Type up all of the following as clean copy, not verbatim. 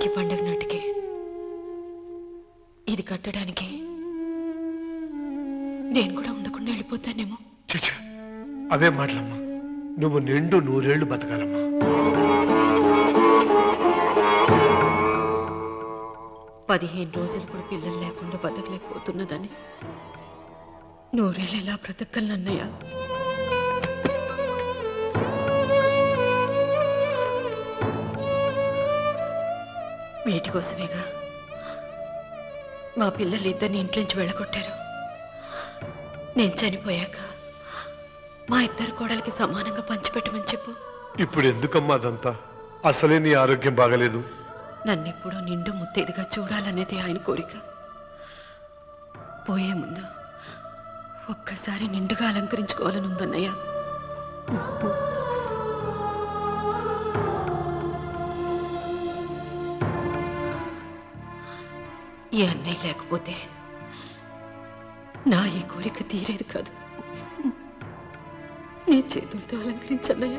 రాఖీ పండగ నాటికి ఇది కట్టడానికి నేను కూడా ఉండకుండా వెళ్ళిపోతానేమో. చిచ్చా, అవే మాటలమ్మా. నువ్వు నిండు 100 ఏళ్ళు బతకాలమ్మా. పదిహేను రోజులు కూడా పిల్లలు లేకుండా బతకలేకపోతున్నదని 100 ఏళ్ళు ఎలా బ్రతకలన్నయ్య? వీటి కోసమేగా మా పిల్లలు ఇద్దరిని ఇంట్లోంచి వెళ్ళగొట్టారు. నేను చనిపోయాక మా ఇద్దరు కోడలికి సమానంగా పంచిపెట్టమని చెప్పు. ఇప్పుడు ఎందుకమ్మా అదంతా? అసలే నీ ఆరోగ్యం బాగలేదు. నన్నెప్పుడూ నిండు ముత్తైదుగా చూడాలనేది ఆయన కోరిక. పోయే ముందు ఒక్కసారి నిండుగా అలంకరించుకోవాలని ఉందన్నయ్య. ఈ అన్నయ్య లేకపోతే నా ఈ కోరిక తీరేది కాదు. నీ చేతులతో అలంకరించన్నయ్య.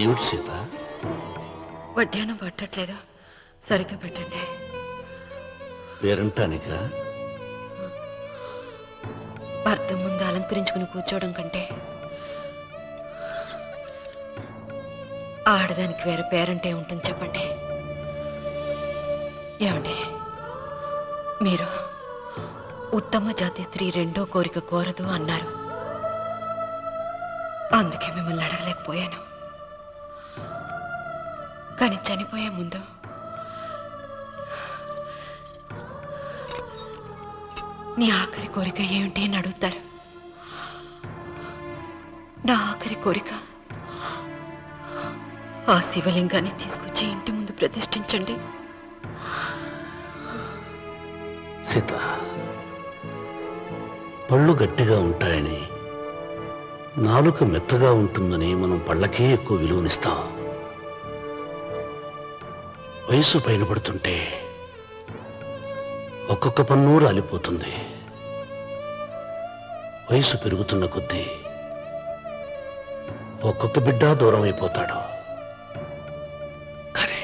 ఏమిటి సీత? వడ్డానం పట్టట్లేదు, సరిగ్గా పెట్టండి. పేరంటానికా? భర్త ముందు అలంకరించుకుని కూర్చోవడం కంటే ఆడదానికి వేరే పేరంటే ఉంటుంది చెప్పండి. ఏమండి, మీరు ఉత్తమ జాతి స్త్రీ రెండో కోరిక కోరదు అన్నారు. అందుకే మిమ్మల్ని అడగలేకపోయాను. కానీ చనిపోయే ముందు నీ ఆఖరి కోరిక ఏమిటి అని అడుగుతారు. నా ఆఖరి కోరిక ఆ శివలింగాన్ని తీసుకొచ్చి ఇంటి ముందు ప్రతిష్ఠించండి. సీత, పళ్ళు గట్టిగా ఉంటాయని, నాలుక మెత్తగా ఉంటుందని మనం పళ్ళకే ఎక్కువ విలువనిస్తాం. వయసు పైన పడుతుంటే ఒక్కొక్క పన్ను రాలిపోతుంది. వయసు పెరుగుతున్న కొద్దీ ఒక్కొక్క బిడ్డ దూరం అయిపోతాడు. కానీ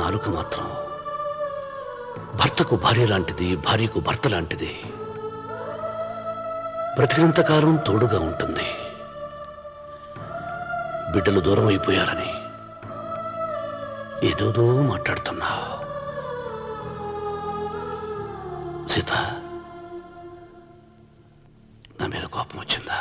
నాలుక మాత్రం భర్తకు భార్య లాంటిది, భార్యకు భర్త లాంటిది. బ్రతికినంతకాలం తోడుగా ఉంటుంది. బిడ్డలు దూరం అయిపోయారని ఏదోదో మాట్లాడుతున్నా. సీత, నా మీద కోపం వచ్చిందా?